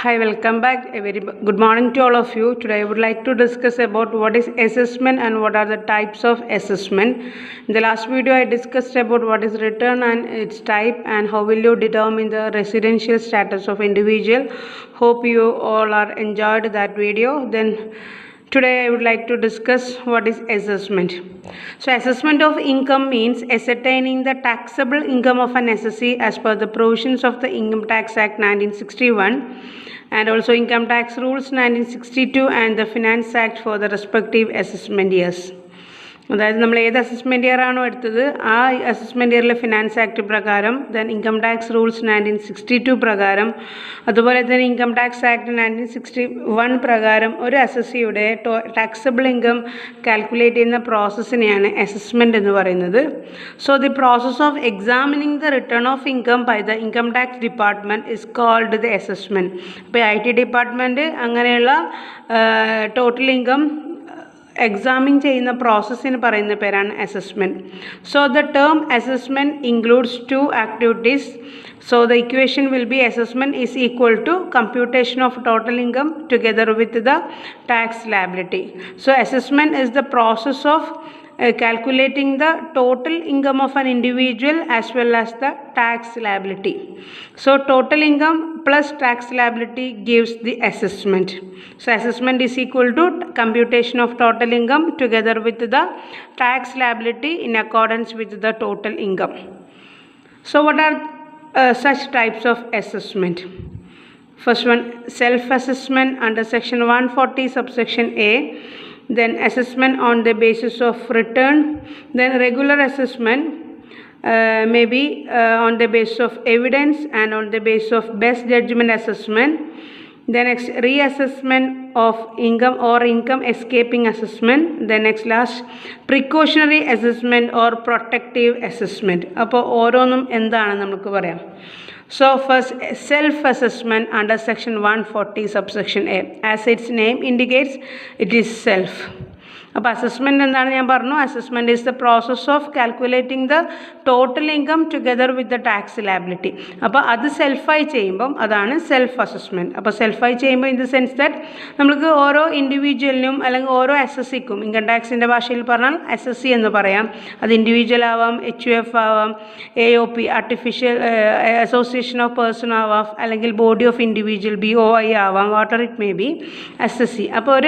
Hi, welcome back. A very good morning to all of you. Today I would like to discuss about what is assessment and what are the types of assessment. In the last video I discussed about what is return and its type and how will you determine the residential status of individual. Hope you all are enjoyed that video. Then today I would like to discuss what is assessment. So assessment of income means ascertaining the taxable income of an assessee as per the provisions of the Income Tax Act 1961 and also Income Tax Rules 1962 and the Finance Act for the respective assessment years. അതായത് നമ്മൾ ഏത് assessment year ആണോ എടുത്തത് ആ assessment ഇയറിലെ finance act പ്രകാരം then income tax rules 1962 പ്രകാരം അതുപോലെ തന്നെ ഇൻകം ടാക്സ് ആക്ട് 1961 പ്രകാരം ഒരു അസസ്സിയുടെ ടാക്സബിൾ ഇൻകം കാൽക്കുലേറ്റ് ചെയ്യുന്ന പ്രോസസ്സിനെയാണ് അസസ്മെൻറ്റ് എന്ന് പറയുന്നത്. So the process of examining the return of income by the income tax department is called the assessment. ഇപ്പോൾ IT ഡിപ്പാർട്ട്മെൻറ്റ് അങ്ങനെയുള്ള ടോട്ടൽ ഇൻകം എക്സാമിൻ ചെയ്യുന്ന പ്രോസസ്സിന് പറയുന്ന പേരാണ് assessment. So the term assessment includes two activities. So the equation will be assessment is equal to computation of total income together with the tax liability. So assessment is the process of calculating the total income of an individual as well as the tax liability. So total income plus tax liability gives the assessment. So assessment is equal to computation of total income together with the tax liability in accordance with the total income. So what are such types of assessment? First one, self-assessment under section 140 subsection A, then assessment on the basis of return, then regular assessment may be on the basis of evidence and on the basis of best judgment assessment, then next reassessment of income or income escaping assessment, then next last precautionary assessment or protective assessment. അപ്പോൾ ഓരോന്നും എന്താണ് നമുക്ക് പറയാം. So first, self-assessment under section 140 subsection A. As its name indicates, it is self. അപ്പോൾ assessment എന്താണ് ഞാൻ പറഞ്ഞു. Assessment is the process of calculating the total income together with the tax liability. അപ്പോൾ അത് സെൽഫായി ചെയ്യുമ്പം അതാണ് സെൽഫ് അസസ്മെൻറ്റ്. അപ്പോൾ സെൽഫായി ചെയ്യുമ്പോൾ ഇൻ ദ സെൻസ് ദാറ്റ് നമുക്ക് ഓരോ ഇൻഡിവിജ്വലിനും അല്ലെങ്കിൽ ഓരോ SSCക്കും ഇൻകം ടാക്സിൻ്റെ ഭാഷയിൽ പറഞ്ഞാൽ SSC എന്ന് പറയാം. അത് ഇൻഡിവിജ്വൽ ആവാം, HUF ആവാം, AOP artificial association of person ആവാം, അല്ലെങ്കിൽ ബോഡി ഓഫ് ഇൻഡിവിജ്വൽ BOI ആവാം, water it may B SSC. അപ്പോൾ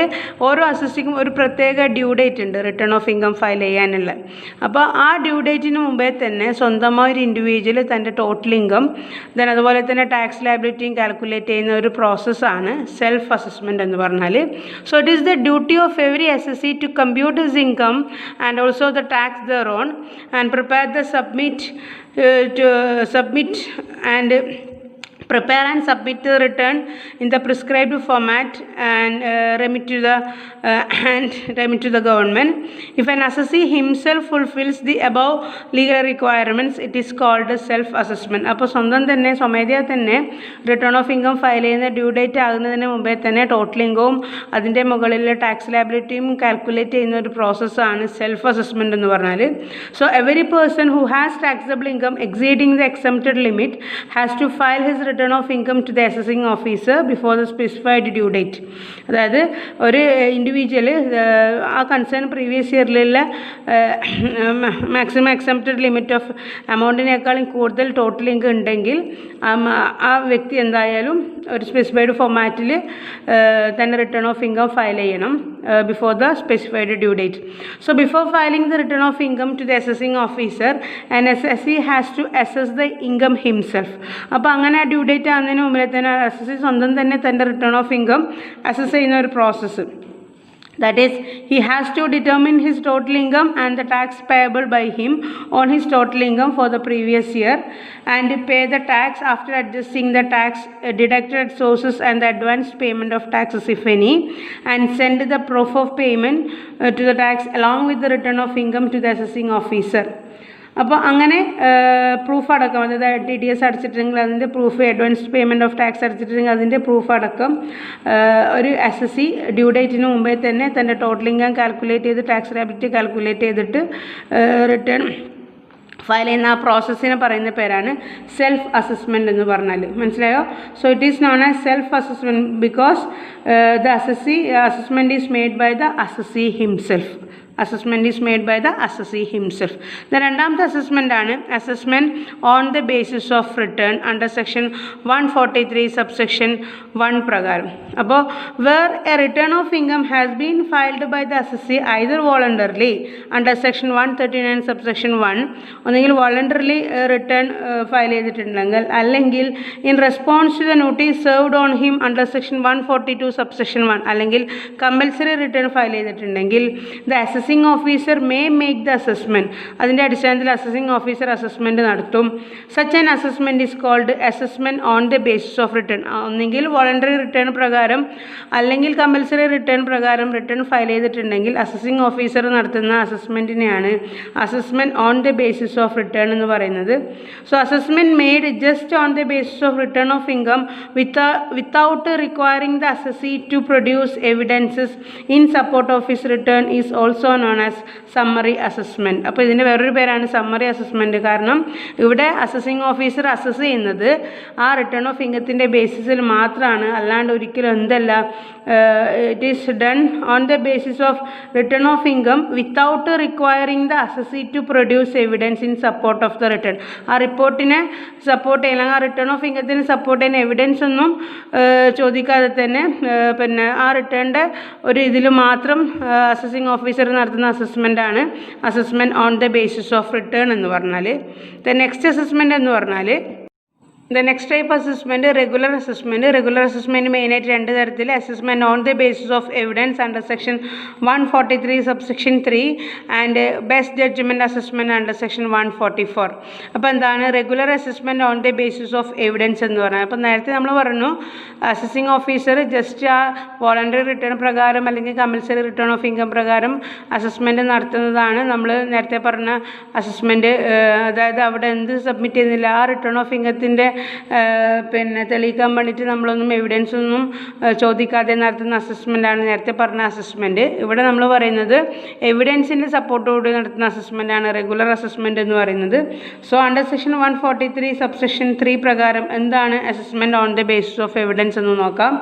ഓരോ SSCക്കും ഒരു പ്രത്യേക ഡ്യൂ ഡേറ്റ് ഉണ്ട് റിട്ടേൺ ഓഫ് ഇൻകം ഫയൽ ചെയ്യാനുള്ള. അപ്പോൾ ആ ഡ്യൂ ഡേറ്റിന് മുമ്പേ തന്നെ സ്വന്തമായ ഒരു ഇൻഡിവിജ്വൽ തൻ്റെ ടോട്ടൽ ഇൻകം ദെൻ അതുപോലെ തന്നെ ടാക്സ് ലയബിലിറ്റിയും കാൽക്കുലേറ്റ് ചെയ്യുന്ന ഒരു പ്രോസസ്സാണ് സെൽഫ് അസസ്മെൻറ്റ് എന്ന് പറഞ്ഞാൽ. So it is the duty of every SSC to compute his income and also the tax thereon and prepare the submit and prepare and submit the return in the prescribed format and remit to the government. If an assessee himself fulfills the above legal requirements, it is called self assessment. അപ്പോൾ സ്വന്തം തന്നെ സ്വമേധയാ തന്നെ return of income file ചെയ്യുന്ന due date ആകുന്നതിന് മുമ്പേ തന്നെ total ഇൻകവും അതിൻ്റെ മുകളിലെ ടാക്സ് ലയബിലിറ്റിയും കാൽക്കുലേറ്റ് ചെയ്യുന്ന ഒരു പ്രോസസ്സാണ് സെൽഫ് അസസ്മെൻറ്റ് എന്ന് പറഞ്ഞാൽ. So every person who has taxable income exceeding the exempted limit has to file his return of income to the assessing officer before the specified due date. അതായത് ഒരു individual ആ concern previous ഇയറിലുള്ള maximum exempted limit of എമൗണ്ടിനേക്കാളും കൂടുതൽ total income ഉണ്ടെങ്കിൽ ആ വ്യക്തി എന്തായാലും ഒരു സ്പെസിഫൈഡ് ഫോമാറ്റിൽ തന്നെ റിട്ടേൺ ഓഫ് ഇൻകം ഫയൽ ചെയ്യണം before the specified due date. So before filing the return of income to the assessing officer an SSC has to assess the income himself. അപ്പോൾ അങ്ങനെ ഡ്യൂ ഡേറ്റ് ആകുന്നതിന് മുമ്പിൽ തന്നെ SSC സ്വന്തം തന്നെ തൻ്റെ return of income assess ചെയ്യുന്ന ഒരു process. That is, he has to determine his total income and the tax payable by him on his total income for the previous year and pay the tax after adjusting the tax deducted sources and the advanced payment of taxes if any, and send the proof of payment to the tax along with the return of income to the assessing officer. അപ്പോൾ അങ്ങനെ proof അടക്കം, അതായത് TDS അടച്ചിട്ടുണ്ടെങ്കിൽ അതിൻ്റെ proof, advanced payment of tax അടച്ചിട്ടുണ്ടെങ്കിൽ അതിൻ്റെ proof അടക്കം ഒരു SSC ഡ്യൂ ഡേറ്റിന് മുമ്പേ തന്നെ തൻ്റെ ടോട്ടൽ ഇൻകം കാൽക്കുലേറ്റ് ചെയ്ത് ടാക്സ് ലയബിലിറ്റി കാൽക്കുലേറ്റ് ചെയ്തിട്ട് റിട്ടേൺ ഫയൽ ചെയ്യുന്ന ആ പ്രോസസ്സിനെ പറയുന്ന പേരാണ് സെൽഫ് അസസ്മെൻറ്റ് എന്ന് പറഞ്ഞാൽ. മനസ്സിലായോ? So it is known as self assessment because the assessment is made by the assessee himself. assessment is made by the assessee himself. The രണ്ടാമത്തെ assessment ആണ് assessment on the basis of return under section 143 subsection 1 പ്രകാരം. അപ്പോൾ where a return of income has been filed by the assessee either voluntarily under section 139 subsection 1, ഒന്നെങ്കിൽ voluntarily return file ചെയ്തിട്ടുണ്ടെങ്കിൽ, അല്ലെങ്കിൽ in response to the notice served on him under section 142 subsection 1, അല്ലെങ്കിൽ compulsory return file ചെയ്തിട്ടുണ്ടെങ്കിൽ the assessing officer may make the assessment. അതിൻ്റെ അടിസ്ഥാനത്തിൽ assessing officer assessment നടത്തും. Such an assessment is called assessment on the basis of return. ഒന്നെങ്കിൽ voluntary return പ്രകാരം അല്ലെങ്കിൽ compulsory return പ്രകാരം return file ചെയ്തിട്ടുണ്ടെങ്കിൽ അസസിംഗ് ഓഫീസർ നടത്തുന്ന അസസ്മെൻറ്റിനെയാണ് assessment on the basis of return എന്ന് പറയുന്നത്. So assessment made just on the basis of return of income without requiring the assessee to produce evidences in support of his return is also known as summary assessment. അപ്പോൾ ഇതിൻ്റെ വേറൊരു പേരാണ് summary assessment. കാരണം ഇവിടെ assessing officer assess ചെയ്യുന്നത് ആ return of ഇൻകത്തിൻ്റെ ബേസിസിൽ മാത്രമാണ്, അല്ലാണ്ട് ഒരിക്കലും എന്തല്ല, it is done on the basis of return of income without requiring the assessee to produce evidence in support of the return. ആ റിപ്പോർട്ടിനെ സപ്പോർട്ട് ചെയ്യാൻ, ആ റിട്ടേൺ ഓഫ് ഇൻകത്തിന് സപ്പോർട്ട് ചെയ്യുന്ന എവിഡൻസ് ഒന്നും ചോദിക്കാതെ തന്നെ പിന്നെ ആ റിട്ടേണിൻ്റെ ഒരു ഇതിൽ മാത്രം അസസിംഗ് ഓഫീസർ നടത്തുന്ന അസസ്മെൻ്റാണ് assessment on the basis of return എന്ന് പറഞ്ഞാൽ. ദ നെക്സ്റ്റ് അസസ്മെൻ്റ് എന്ന് പറഞ്ഞാൽ The next type assessment regular assessment. Regular assessment മെയിനായിട്ട് രണ്ട് തരത്തിൽ. Assessment on the basis of evidence under section 143 subsection 3 and best judgement assessment under section 144. അപ്പോൾ എന്താണ് regular assessment on the basis of evidence എന്ന് പറഞ്ഞാൽ? അപ്പോൾ നേരത്തെ നമ്മൾ പറഞ്ഞു അസസിംഗ് ഓഫീസർ ജസ്റ്റ് ആ വോളണ്ടറി റിട്ടേൺ പ്രകാരം അല്ലെങ്കിൽ കമ്പൽസറി റിട്ടേൺ ഓഫ് ഇൻകം പ്രകാരം അസസ്മെൻറ്റ് നടത്തുന്നതാണ് നമ്മൾ നേരത്തെ പറഞ്ഞ അസസ്മെൻറ്റ്. അതായത് അവിടെ എന്ത് സബ്മിറ്റ് ചെയ്യുന്നില്ല, ആ റിട്ടേൺ ഓഫ് ഇൻകത്തിൻ്റെ പിന്നെ തെളിയിക്കാൻ വേണ്ടിയിട്ട് നമ്മളൊന്നും എവിഡൻസ് ഒന്നും ചോദിക്കാതെ നടത്തുന്ന അസസ്മെൻ്റാണ് നേരത്തെ പറഞ്ഞ അസസ്മെൻറ്റ്. ഇവിടെ നമ്മൾ പറയുന്നത് എവിഡൻസിൻ്റെ സപ്പോർട്ടോട് നടത്തുന്ന അസസ്മെൻ്റാണ് റെഗുലർ അസസ്മെൻറ്റ് എന്ന് പറയുന്നത്. സോ അണ്ടർ സെക്ഷൻ 143 സബ്സെക്ഷൻ 3 പ്രകാരം എന്താണ് assessment on the basis of evidence എന്ന് നോക്കാം.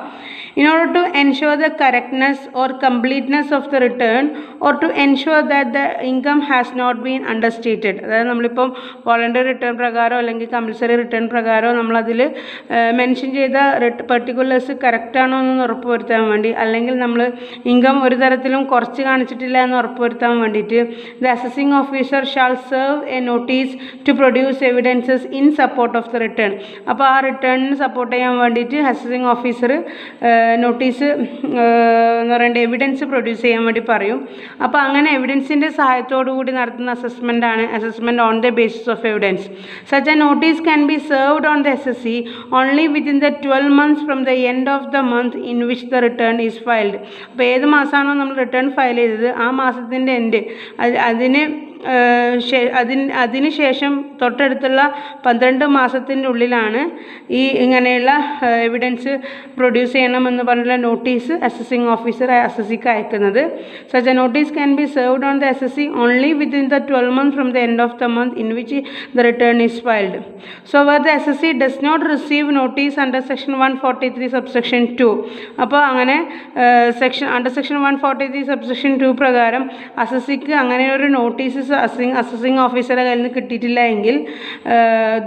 In order to ensure the correctness or completeness of the return or to ensure that the income has not been understated, അതായത് നമ്മളിപ്പം voluntary return പ്രകാരമോ അല്ലെങ്കിൽ compulsory return പ്രകാരമോ നമ്മളതിൽ mention ചെയ്ത particulars കറക്റ്റാണോ എന്ന് ഉറപ്പ് വരുത്താൻ വേണ്ടി, അല്ലെങ്കിൽ നമ്മൾ ഇൻകം ഒരു തരത്തിലും കുറച്ച് കാണിച്ചിട്ടില്ല എന്ന് ഉറപ്പ് വരുത്താൻ വേണ്ടിയിട്ട് the assessing officer shall serve a notice to produce evidences in support of the return. അപ്പോൾ ആ റിട്ടേണിന് സപ്പോർട്ട് ചെയ്യാൻ വേണ്ടിയിട്ട് അസസിംഗ് ഓഫീസർ നോട്ടീസ് എന്ന് പറയേണ്ട എവിഡൻസ് പ്രൊഡ്യൂസ് ചെയ്യാൻ വേണ്ടി പറയും. അപ്പോൾ അങ്ങനെ എവിഡൻസിൻ്റെ സഹായത്തോടു കൂടി നടത്തുന്ന അസസ്മെൻ്റാണ് assessment on the basis of evidence. Such a notice can be served on the SSE only within the 12 months from the end of the month in which the return is filed. അപ്പോൾ ഏത് മാസമാണോ നമ്മൾ return file ചെയ്തത് ആ മാസത്തിൻ്റെ end അതിന് ശേഷം തൊട്ടടുത്തുള്ള 12 മാസത്തിൻ്റെ ഉള്ളിലാണ് ഈ ഇങ്ങനെയുള്ള എവിഡൻസ് പ്രൊഡ്യൂസ് ചെയ്യണമെന്ന് പറഞ്ഞുള്ള നോട്ടീസ് അസസിംഗ് ഓഫീസർ അസസിക്ക് അയക്കുന്നത്. Such a notice can be served on the SSE only within the 12 months from the end of the month in which the return is filed. So where the SSE does not receive notice under section 143 subsection 2. അപ്പോൾ അങ്ങനെ under section 143 subsection 2 പ്രകാരം അസസിക്ക് അങ്ങനെ ഒരു notice assessing ഓഫീസറുടെ കയ്യിൽ നിന്ന് കിട്ടിയിട്ടില്ല എങ്കിൽ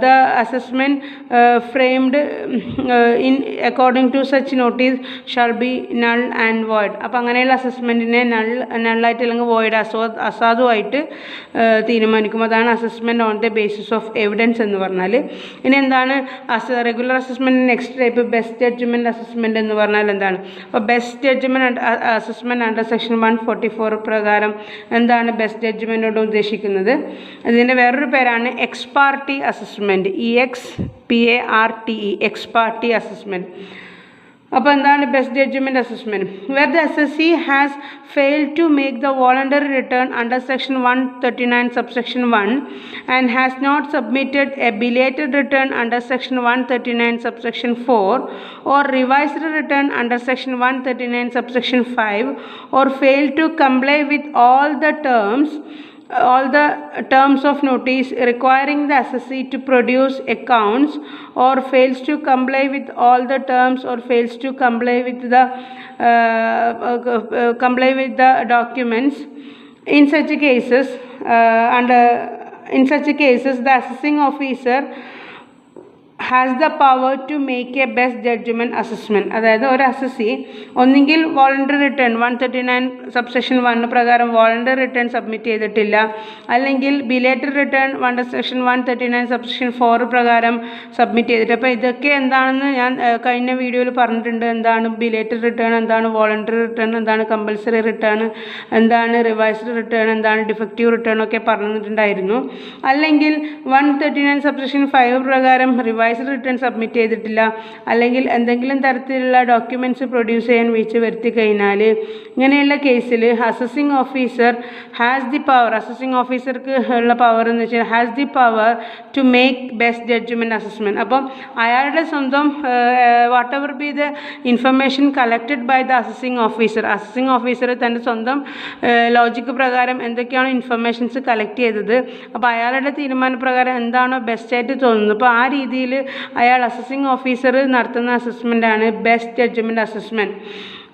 the assessment framed in according to such notice shall be null and void. അപ്പോൾ അങ്ങനെയുള്ള അസസ്മെൻറ്റിനെ നള്ളായിട്ട് അല്ലെങ്കിൽ വോയിഡ് അസാധുവായിട്ട് തീരുമാനിക്കും. അതാണ് assessment on the basis of evidence എന്ന് പറഞ്ഞാൽ. ഇനി എന്താണ് regular assessment next type best judgement assessment എന്ന് പറഞ്ഞാൽ എന്താണ്? അപ്പോൾ best judgement assessment under section 144 പ്രകാരം എന്താണ് ബെസ്റ്റ് ജഡ്ജ്മെൻറ്റോട് ഉദ്ദേശിക്കുന്നത്? ഇതിൻ്റെ വേറൊരു പേരാണ് ex parte assessment. EXPARTE ex parte assessment. അപ്പോൾ എന്താണ് best judgement assessment? Where the SSE has failed to make the voluntary return under section 139 subsection 1 and has not submitted a belated return under section 139 subsection 4 or revised return under section 139 subsection 5 or failed to comply with all the terms all the terms of notice requiring the assessee to produce accounts or fails to comply with all the terms or fails to comply with the documents. In such cases the assessing officer has the power to make a best judgment assessment. അതായത് ഒരു assessee ഒന്നുകിൽ voluntary return 139 subsection 1 പ്രകാരം voluntary return submit ചെയ്തിട്ടില്ല, അല്ലെങ്കിൽ belated return section 139 subsection 4 പ്രകാരം submit ചെയ്തിട്ട്. അപ്പോൾ ഇതൊക്കെ എന്താണെന്ന് ഞാൻ കഴിഞ്ഞ വീഡിയോയിൽ പറഞ്ഞിട്ടുണ്ട്. എന്താണ് ബിലേറ്റഡ് റിട്ടേൺ, എന്താണ് വോളണ്ടറി റിട്ടേൺ, എന്താണ് കമ്പൽസറി റിട്ടേൺ, എന്താണ് റിവൈസ്ഡ് റിട്ടേൺ, എന്താണ് ഡിഫക്റ്റീവ് റിട്ടേൺ ഒക്കെ പറഞ്ഞിട്ടുണ്ടായിരുന്നു. അല്ലെങ്കിൽ 139 സബ്സെക്ഷൻ 5 പ്രകാരം റിവൈസ്ഡ് റിട്ടേൺ സബ്മിറ്റ് ചെയ്തിട്ടില്ല, അല്ലെങ്കിൽ എന്തെങ്കിലും തരത്തിലുള്ള ഡോക്യുമെൻറ്റ്സ് പ്രൊഡ്യൂസ് ചെയ്യാൻ വീഴ്ച വരുത്തി കഴിഞ്ഞാൽ, ഇങ്ങനെയുള്ള കേസിൽ assessing officer has the power, assessing ഓഫീസർക്ക് ഉള്ള പവർ എന്ന് വെച്ചാൽ has the power to make best judgement assessment. അപ്പം അയാളുടെ സ്വന്തം whatever be the information collected by the assessing officer തൻ്റെ സ്വന്തം ലോജിക്ക് പ്രകാരം എന്തൊക്കെയാണോ ഇൻഫർമേഷൻസ് കളക്ട് ചെയ്തത്, അപ്പോൾ അയാളുടെ തീരുമാനപ്രകാരം എന്താണോ ബെസ്റ്റായിട്ട് തോന്നുന്നത്, അപ്പോൾ ആ രീതിയിൽ അയാൾ അസസിങ് ഓഫീസർ നടത്തുന്ന അസസ്മെൻ്റാണ് ബെസ്റ്റ് ജഡ്ജ്മെൻറ്റ് അസസ്മെൻറ്റ്.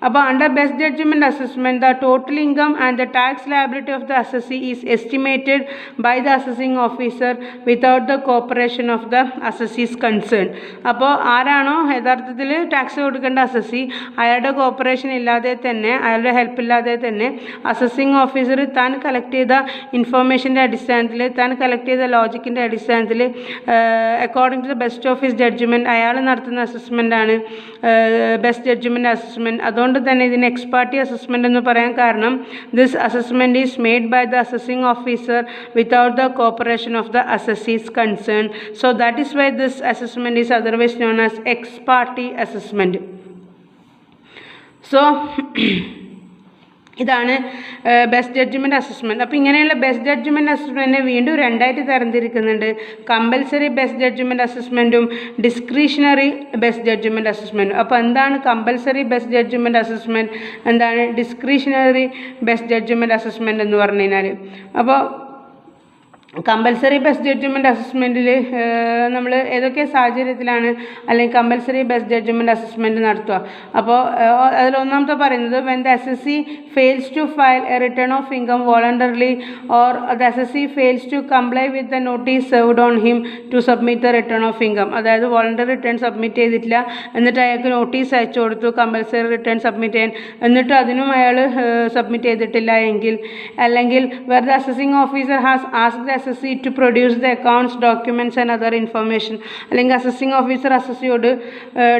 അപ്പോൾ under best judgement assessment the total income and the tax liability of the assessee is estimated by the assessing officer without the cooperation of the assessee's concern. അപ്പോൾ ആരാണോ യഥാർത്ഥത്തിൽ tax കൊടുക്കേണ്ട assessee, അയാളുടെ corporation ഇല്ലാതെ തന്നെ, അയാളുടെ help ഇല്ലാതെ തന്നെ അസസിങ് ഓഫീസർ താൻ കളക്ട് ചെയ്ത ഇൻഫർമേഷൻ്റെ അടിസ്ഥാനത്തിൽ, താൻ കളക്ട് ചെയ്ത ലോജിക്കിൻ്റെ അടിസ്ഥാനത്തിൽ according to the best of his judgment അയാൾ നടത്തുന്ന അസസ്മെൻ്റാണ് ബെസ്റ്റ് ജഡ്ജ്മെൻറ്റ് അസസ്മെൻറ്റ്. അതുകൊണ്ട് തന്നെ ഇതിന് എക്സ് പാർട്ടി അസസ്മെൻ്റ് എന്ന് പറയാൻ കാരണം this assessment is made by the assessing officer without the cooperation of the assessee's concern. So that is why this assessment is otherwise known as ex parte assessment. So ഇതാണ് best judgement assessment. അപ്പോൾ ഇങ്ങനെയുള്ള best judgement അസസ്മെൻറ്റിനെ വീണ്ടും രണ്ടായിട്ട് തരംതിരിക്കുന്നുണ്ട്. Compulsory best judgement അസസ്മെൻറ്റും discretionary best judgement അസസ്മെൻറ്റും. അപ്പോൾ എന്താണ് കമ്പൽസറി ബെസ്റ്റ് ജഡ്ജ്മെൻറ്റ് അസസ്മെൻറ്റ്, എന്താണ് ഡിസ്ക്രിഷണറി ബെസ്റ്റ് ജഡ്ജ്മെൻറ്റ് അസസ്മെൻറ്റ് എന്ന് പറഞ്ഞു കഴിഞ്ഞാൽ, അപ്പോൾ കമ്പൽസറി ബെസ്റ്റ് ജഡ്ജ്മെൻറ്റ് അസസ്മെൻറ്റിൽ നമ്മൾ ഏതൊക്കെ സാഹചര്യത്തിലാണ് അല്ലെങ്കിൽ കമ്പൽസറി ബെസ്റ്റ് ജഡ്ജ്മെൻറ്റ് അസസ്മെൻറ്റ് നടത്തുക. അപ്പോൾ അതിലൊന്നാമത്തെ പറയുന്നത് when the assessee fails to file a return of income voluntarily or the assessee fails to comply with the notice served on him to submit the return of income. അതായത് voluntary return submit ചെയ്തിട്ടില്ല, എന്നിട്ട് അയാൾക്ക് notice അയച്ചു കൊടുത്തു compulsory return submit ചെയ്യാൻ, എന്നിട്ട് അതിനും അയാൾ സബ്മിറ്റ് ചെയ്തിട്ടില്ല എങ്കിൽ, അല്ലെങ്കിൽ where the assessing officer has asked the assessee to produce the accounts documents and other information, അല്ലെങ്കിൽ അസസിങ് ഓഫീസർ അസസിയോട്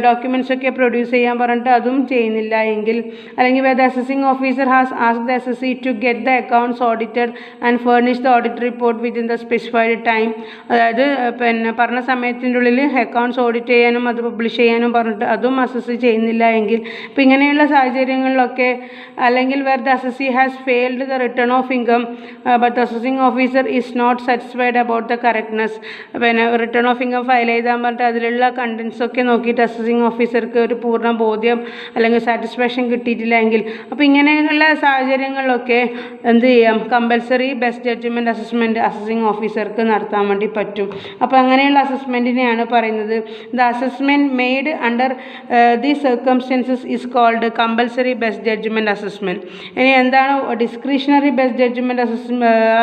ഡോക്യുമെൻറ്റ്സ് ഒക്കെ പ്രൊഡ്യൂസ് ചെയ്യാൻ പറഞ്ഞിട്ട് അതും ചെയ്യുന്നില്ല എങ്കിൽ, അല്ലെങ്കിൽ where the assessing officer has asked the assessee to get the accounts audited and furnish the audit report within the specified time, അതായത് പിന്നെ പറഞ്ഞ സമയത്തിൻ്റെ ഉള്ളിൽ അക്കൗണ്ട്സ് ഓഡിറ്റ് ചെയ്യാനും അത് പബ്ലിഷ് ചെയ്യാനും പറഞ്ഞിട്ട് അതും അസസി ചെയ്യുന്നില്ല എങ്കിൽ, ഇപ്പോൾ ഇങ്ങനെയുള്ള സാഹചര്യങ്ങളിലൊക്കെ, അല്ലെങ്കിൽ where the assessee has failed the return of income but assessing officer is not satisfied about the correctness, പിന്നെ റിട്ടേൺ ഓഫ് ഇൻകം ഫയൽ ചെയ്താൽ പറഞ്ഞിട്ട് അതിലുള്ള കണ്ടൻസ് ഒക്കെ നോക്കിയിട്ട് അസസിങ് ഓഫീസർക്ക് ഒരു പൂർണ്ണ ബോധ്യം അല്ലെങ്കിൽ സാറ്റിസ്ഫാക്ഷൻ കിട്ടിയിട്ടില്ല എങ്കിൽ, അപ്പോൾ ഇങ്ങനെയുള്ള സാഹചര്യങ്ങളിലൊക്കെ എന്ത് ചെയ്യാം, compulsory best judgement assessment assessing ഓഫീസർക്ക് നടത്താൻ വേണ്ടി പറ്റും. അപ്പോൾ അങ്ങനെയുള്ള അസസ്മെൻറ്റിനെയാണ് പറയുന്നത് the assessment made under the circumstances is called compulsory best judgement assessment. ഇനി എന്താണ് ഡിസ്ക്രിഷണറി ബെസ്റ്റ് ജഡ്ജ്മെൻറ്റ്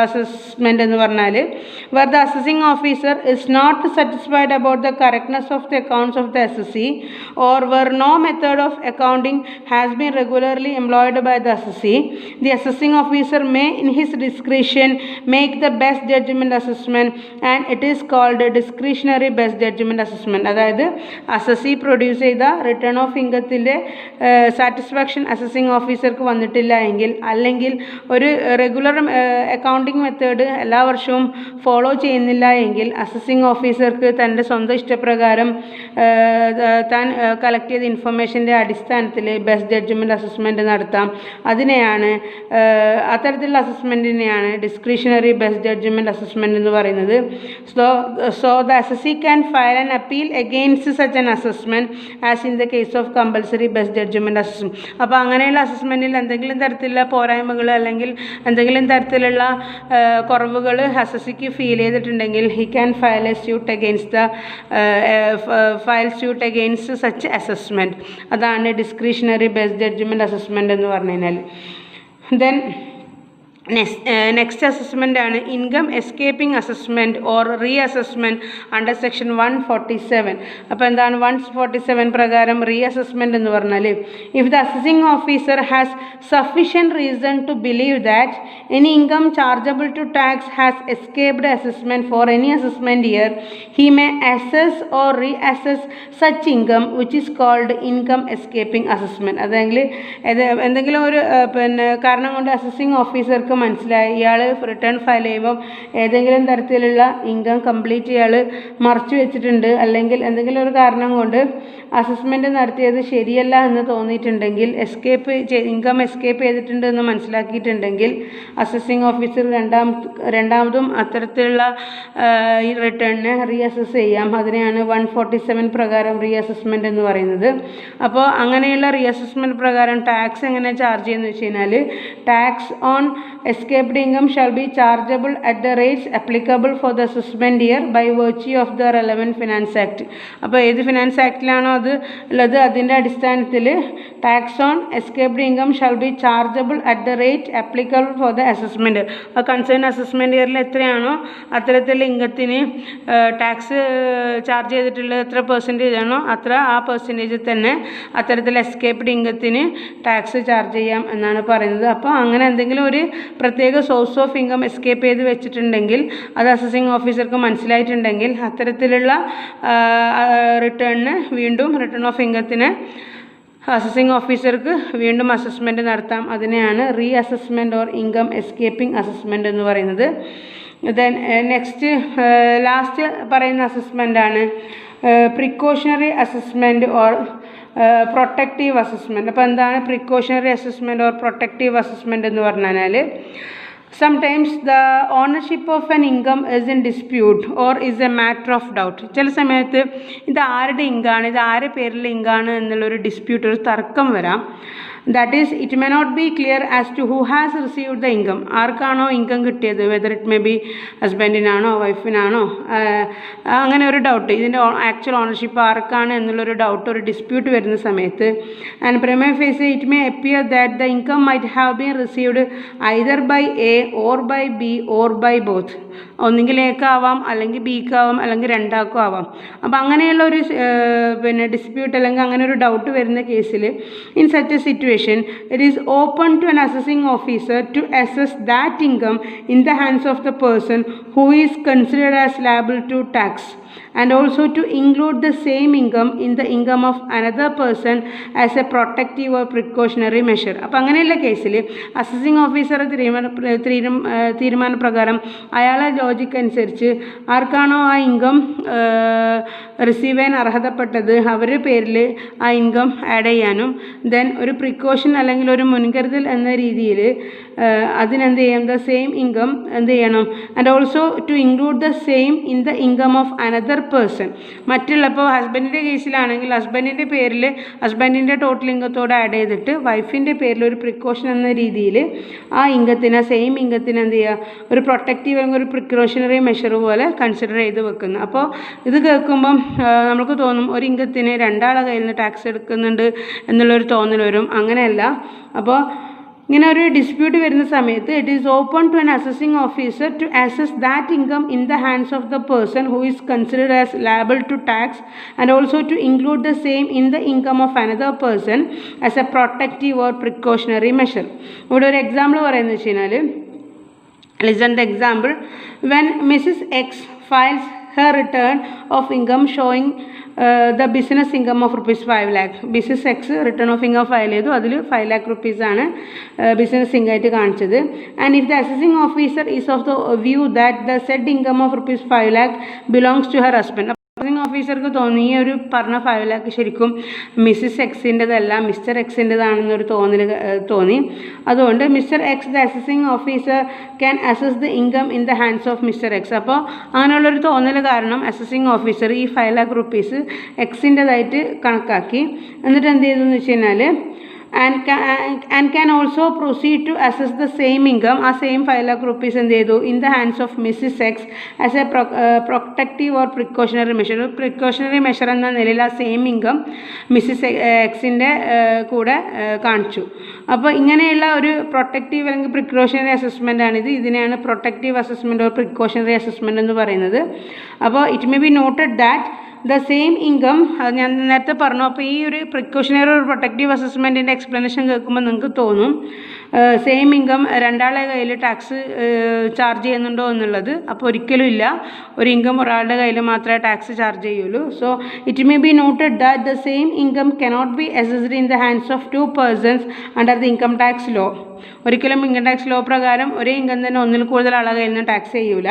അസസ്മെൻറ്റ് എന്ന് പറഞ്ഞാൽ where the assessing officer is not satisfied about the correctness of the accounts of the assessee, or where no method of accounting has been regularly employed by the assessee, the assessing officer may in his discretion make the best judgment assessment, and it is called a discretionary best judgment assessment. അതായത് assessee produce ചെയ്ത return of ഇൻകത്തിൻ്റെ satisfaction assessing ഓഫീസർക്ക് വന്നിട്ടില്ല എങ്കിൽ, അല്ലെങ്കിൽ ഒരു regular accounting method എല്ലാ വർഷവും പ്രാവശ്യവും ഫോളോ ചെയ്യുന്നില്ല എങ്കിൽ അസസിങ് ഓഫീസർക്ക് തൻ്റെ സ്വന്തം ഇഷ്ടപ്രകാരം താൻ കളക്ട് ചെയ്ത ഇൻഫർമേഷൻ്റെ അടിസ്ഥാനത്തിൽ ബെസ്റ്റ് ജഡ്ജ്മെൻറ്റ് അസസ്മെൻറ്റ് നടത്താം. അതിനെയാണ് അത്തരത്തിലുള്ള അസസ്മെൻറ്റിനെയാണ് ഡിസ്ക്രിഷണറി ബെസ്റ്റ് ജഡ്ജ്മെൻറ്റ് അസസ്മെൻറ്റ് എന്ന് പറയുന്നത്. So the assessee can file an appeal against such an assessment as in the case of compulsory best judgement assessment. അപ്പോൾ അങ്ങനെയുള്ള അസസ്മെൻറ്റിൽ എന്തെങ്കിലും തരത്തിലുള്ള പോരായ്മകൾ അല്ലെങ്കിൽ എന്തെങ്കിലും തരത്തിലുള്ള കുറവുകൾ അസസിക്ക് ഫീൽ ചെയ്തിട്ടുണ്ടെങ്കിൽ he can file a suit against such assessment. അതാണ് ഡിസ്ക്രിഷണറി ബെസ്റ്റ് ജഡ്ജ്മെൻറ്റ് അസസ്മെൻറ്റ് എന്ന് പറഞ്ഞു കഴിഞ്ഞാൽ. ദെൻ നെക്സ്റ്റ് അസസ്മെൻ്റ് ആണ് income escaping assessment or reassessment under section 147. അപ്പോൾ എന്താണ് 147 പ്രകാരം റീ അസസ്മെൻറ്റ് എന്ന് പറഞ്ഞാൽ if the assessing officer has sufficient reason to believe that any income chargeable to tax has escaped assessment for any assessment year he may assess or re assess such income which is called income escaping assessment. അതെങ്കിൽ എന്തെങ്കിലും ഒരു കാരണം കൊണ്ട് assessing ഓഫീസർക്ക് മനസ്സിലായി ഇയാൾ return file ചെയ്യുമ്പം ഏതെങ്കിലും തരത്തിലുള്ള ഇൻകം കംപ്ലീറ്റ് ഇയാൾ മറച്ചു വെച്ചിട്ടുണ്ട്, അല്ലെങ്കിൽ എന്തെങ്കിലും ഒരു കാരണം കൊണ്ട് അസസ്മെൻറ്റ് നടത്തിയത് ശരിയല്ല എന്ന് തോന്നിയിട്ടുണ്ടെങ്കിൽ ഇൻകം എസ്കേപ്പ് ചെയ്തിട്ടുണ്ട് എന്ന് മനസ്സിലാക്കിയിട്ടുണ്ടെങ്കിൽ അസസിംഗ് ഓഫീസർ രണ്ടാമതും അത്തരത്തിലുള്ള ഈ റിട്ടേണിനെ റീ അസസ് ചെയ്യാം. അതിനെയാണ് 147 പ്രകാരം റീ അസസ്മെൻറ്റ് എന്ന് പറയുന്നത്. അപ്പോൾ അങ്ങനെയുള്ള റീ അസസ്മെൻറ്റ് പ്രകാരം ടാക്സ് എങ്ങനെ ചാർജ് ചെയ്യുന്നത് വെച്ച് കഴിഞ്ഞാൽ tax on escaped income shall be chargeable at the rates applicable for the assessment year by virtue of the relevant finance act. അപ്പോൾ ഏത് ഫിനാൻസ് ആക്ടിലാണോ അത് ഉള്ളത് അതിൻ്റെ അടിസ്ഥാനത്തിൽ tax on escaped income shall be chargeable at the rate applicable for the assessment. ആ concern assessment ഇയറിൽ എത്രയാണോ അത്തരത്തിലുള്ള ഇൻകത്തിന് ടാക്സ് ചാർജ് ചെയ്തിട്ടുള്ളത് എത്ര പെർസെൻറ്റേജ് ആണോ അത്ര ആ പെർസെൻറ്റേജിൽ തന്നെ അത്തരത്തിൽ എസ്കേപ്ഡ് ഇൻകത്തിന് ടാക്സ് ചാർജ് ചെയ്യാം എന്നാണ് പറയുന്നത്. അപ്പോൾ അങ്ങനെ എന്തെങ്കിലും ഒരു പ്രത്യേക സോഴ്സ് ഓഫ് ഇൻകം എസ്കേപ്പ് ചെയ്ത് വെച്ചിട്ടുണ്ടെങ്കിൽ അത് അസസിംഗ് ഓഫീസർക്ക് മനസ്സിലായിട്ടുണ്ടെങ്കിൽ അത്തരത്തിലുള്ള റിട്ടേണിന് വീണ്ടും റിട്ടേൺ ഓഫ് ഇൻകത്തിന് അസസിംഗ് ഓഫീസർക്ക് വീണ്ടും അസസ്മെൻറ്റ് നടത്താം. അതിനെയാണ് reassessment or income escaping assessment എന്ന് പറയുന്നത്. ദെൻ നെക്സ്റ്റ് ലാസ്റ്റ് പറയുന്ന അസസ്മെൻ്റാണ് precautionary assessment or protective assessment. അപ്പോൾ എന്താണ് precautionary assessment or protective assessment എന്ന് പറഞ്ഞാൽ sometimes the ownership of an income is in dispute or is a matter of doubt. ചില സമയത്ത് ഇത് ആരുടെ ഇൻകാണ്, ഇത് ആരുടെ പേരിൽ ഇൻകാണ് എന്നുള്ളൊരു ഡിസ്പ്യൂട്ട്, ഒരു തർക്കം വരാം. That is it may not be clear as to who has received the income. ആർക്കാണോ ഇൻകം കിട്ടിയത്, വെദർ ഇറ്റ് മേ ബി ഹസ്ബൻഡിനാണോ വൈഫിനാണോ, അങ്ങനെ ഒരു ഡൗട്ട്, ഇതിൻ്റെ ആക്ച്വൽ ഓണർഷിപ്പ് ആർക്കാണ് എന്നുള്ളൊരു ഡൗട്ട്, ഒരു ഡിസ്പ്യൂട്ട് വരുന്ന സമയത്ത് and primary face it may appear that the income might have been received either by A or by B or by both. ഒന്നുകിൽ എക്കാവാം, അല്ലെങ്കിൽ ബിക്കാവാം, അല്ലെങ്കിൽ രണ്ടാക്കും ആവാം. അപ്പോൾ അങ്ങനെയുള്ള ഒരു ഡിസ്പ്യൂട്ട് അല്ലെങ്കിൽ അങ്ങനെ ഒരു ഡൗട്ട് വരുന്ന കേസിൽ in such a situation it is open to an assessing officer to assess that income in the hands of the person who is considered as liable to tax and also to include the same income in the income of another person as a protective or precautionary measure. അപ്പോൾ അങ്ങനെയുള്ള കേസിൽ assessing officer തീരുമാനപ്രകാരം അയാളെ logic അനുസരിച്ച് ആർക്കാണോ ആ income receive ചെയ്യാൻ അർഹതപ്പെട്ടത് അവരുടെ പേരിൽ ആ ഇൻകം ആഡ് ചെയ്യാനും ദെൻ ഒരു പ്രിക്കോഷൻ അല്ലെങ്കിൽ ഒരു മുൻകരുതൽ എന്ന രീതിയിൽ അതിനെന്ത് ചെയ്യാം, ദ സെയിം ഇൻകം എന്ത് ചെയ്യണം and also to include the same in the income of another person. മറ്റുള്ള ഇപ്പോൾ ഹസ്ബൻഡിൻ്റെ കേസിലാണെങ്കിൽ ഹസ്ബൻഡിൻ്റെ പേരിൽ ഹസ്ബൻഡിൻ്റെ ടോട്ടൽ ഇൻകത്തോട് ആഡ് ചെയ്തിട്ട് വൈഫിൻ്റെ പേരിൽ ഒരു പ്രിക്കോഷൻ എന്ന രീതിയിൽ ആ ഇൻകത്തിന് സെയിം ഇൻകത്തിന് എന്ത് ചെയ്യുക, ഒരു പ്രൊട്ടക്റ്റീവ് അല്ലെങ്കിൽ ഒരു പ്രിക്കോഷണറി മെഷർ പോലെ കൺസിഡർ ചെയ്ത് വെക്കുന്നു. അപ്പോൾ ഇത് കേൾക്കുമ്പം നമുക്ക് തോന്നും ഒരു ഇൻകത്തിന് രണ്ടാളെ കയ്യിൽ നിന്ന് ടാക്സ് എടുക്കുന്നുണ്ട് എന്നുള്ളൊരു തോന്നൽ വരും. അങ്ങനെയല്ല. അപ്പോൾ ഇങ്ങനെ ഒരു ഡിസ്പ്യൂട്ട് വരുന്ന സമയത്ത് it is open to an assessing officer to assess that income in the hands of the person who is considered as liable to tax and also to include the same in the income of another person as a protective or precautionary measure. ഇവിടെ ഒരു example പറയുന്നത് വെച്ച് കഴിഞ്ഞാൽ listen the example. When Mrs X files her return of income showing the business income of rupees 5 lakh. Business X return of income file ചെയ്തു, അതിൽ 5 lakh rupees ആണ് business income ആയിട്ട് കാണിച്ചത്. And if the assessing officer is of the view that the said income of rupees 5 lakh belongs to her husband. Assessing ഓഫീസർക്ക് തോന്നി ഈ ഒരു പറഞ്ഞ 5 lakh ശരിക്കും മിസ്സിസ് എക്സിൻ്റെതല്ല മിസ്റ്റർ എക്സിൻ്റെതാണെന്നൊരു തോന്നി. അതുകൊണ്ട് Mr X the assessing officer can assess the income in the hands of Mr X. അപ്പോൾ അങ്ങനെയുള്ളൊരു തോന്നൽ കാരണം അസസിംഗ് ഓഫീസർ ഈ 5 lakh rupees എക്സിൻ്റെതായിട്ട് കണക്കാക്കി. എന്നിട്ട് എന്ത് ചെയ്തു എന്ന് വെച്ച് കഴിഞ്ഞാൽ and can also proceed to assess the same income, ആ സെയിം 5 lakh rupees എന്ത് ചെയ്തു in the hands of Mrs X as a protective or precautionary measure. Precautionary measure എന്ന നിലയിൽ ആ സെയിം ഇൻകം മിസ്സിസ് എക്സിൻ്റെ കൂടെ കാണിച്ചു. അപ്പോൾ ഇങ്ങനെയുള്ള ഒരു പ്രൊട്ടക്റ്റീവ് അല്ലെങ്കിൽ പ്രിക്കോഷണറി അസസ്മെൻ്റ് ആണിത്. ഇതിനെയാണ് protective assessment or precautionary assessment എന്ന് പറയുന്നത്. അപ്പോൾ it may B noted that the same income, ഞാൻ നേരത്തെ പറഞ്ഞു. അപ്പോൾ ഈ ഒരു പ്രിക്കോഷണറി ഒരു പ്രൊട്ടക്റ്റീവ് അസസ്മെൻറ്റിൻ്റെ എക്സ്പ്ലനേഷൻ കേൾക്കുമ്പോൾ നിങ്ങൾക്ക് തോന്നും സെയിം ഇൻകം രണ്ടാളുടെ കയ്യിൽ ടാക്സ് ചാർജ് ചെയ്യുന്നുണ്ടോ എന്നുള്ളത്. അപ്പോൾ ഒരിക്കലും ഇല്ല, ഒരു ഇൻകം ഒരാളുടെ കയ്യിൽ മാത്രമേ ടാക്സ് ചാർജ് ചെയ്യുള്ളൂ. So it may B noted that the same income cannot be assessed in the hands of 2 persons under the income tax law. ഒരിക്കലും ഇൻകം ടാക്സ് ലോ പ്രകാരം ഒരേ ഇൻകം തന്നെ ഒന്നിൽ കൂടുതൽ ആളുടെ കയ്യിൽ നിന്ന് ടാക്സ് ചെയ്യൂല.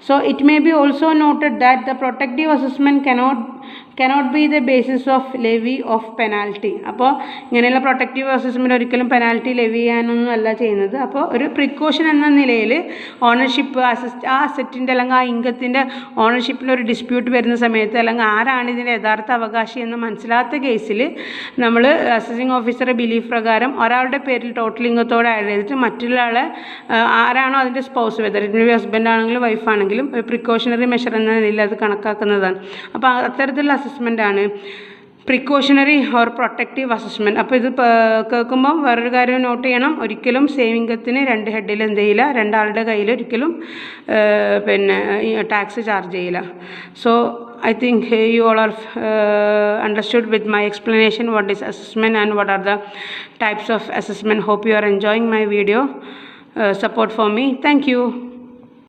So it may be also noted that the protective assessment cannot be the basis of levy of penalty. അപ്പോൾ ഇങ്ങനെയുള്ള പ്രൊട്ടക്റ്റീവ് അസസ്മെൻറ്റ് ഒരിക്കലും പെനാൽറ്റി ലെവി ചെയ്യാനൊന്നും അല്ല ചെയ്യുന്നത്. അപ്പോൾ ഒരു പ്രിക്കോഷൻ എന്ന നിലയിൽ ഓണർഷിപ്പ് ആ അസറ്റിൻ്റെ അല്ലെങ്കിൽ ആ ഇൻകത്തിൻ്റെ ഓണർഷിപ്പിൽ ഒരു ഡിസ്പ്യൂട്ട് വരുന്ന സമയത്ത് അല്ലെങ്കിൽ ആരാണ് ഇതിൻ്റെ യഥാർത്ഥ അവകാശി എന്ന് മനസ്സിലാത്ത കേസിൽ നമ്മൾ അസസിംഗ് ഓഫീസറുടെ ബിലീഫ് പ്രകാരം ഒരാളുടെ പേരിൽ ടോട്ടൽ ഇൻകത്തോടെ ആഡ് ചെയ്തിട്ട് മറ്റുള്ള ആളെ ആരാണോ അതിൻ്റെ spouse, whether it may B husband ആണെങ്കിലും വൈഫ് ആണെങ്കിലും ഒരു പ്രിക്കോഷണറി മെഷർ എന്ന നിലയിൽ അത് കണക്കാക്കുന്നതാണ്. അപ്പോൾ അത്തരത്തിലുള്ള അസസ്മെൻ്റാണ് പ്രിക്കോഷണറി ഓർ പ്രൊട്ടക്റ്റീവ് അസസ്മെൻറ്റ്. അപ്പോൾ ഇത് കേൾക്കുമ്പം വേറൊരു കാര്യം നോട്ട് ചെയ്യണം, ഒരിക്കലും സേവിംഗത്തിന് 2 ഹെഡിൽ എന്ത് ചെയ്യില്ല, രണ്ടാളുടെ കയ്യിൽ ഒരിക്കലും ടാക്സ് ചാർജ് ചെയ്യില്ല. So I think you all are understood with my explanation what is assessment and what are the types of assessment. Hope you are enjoying my video. Support for me. Thank you.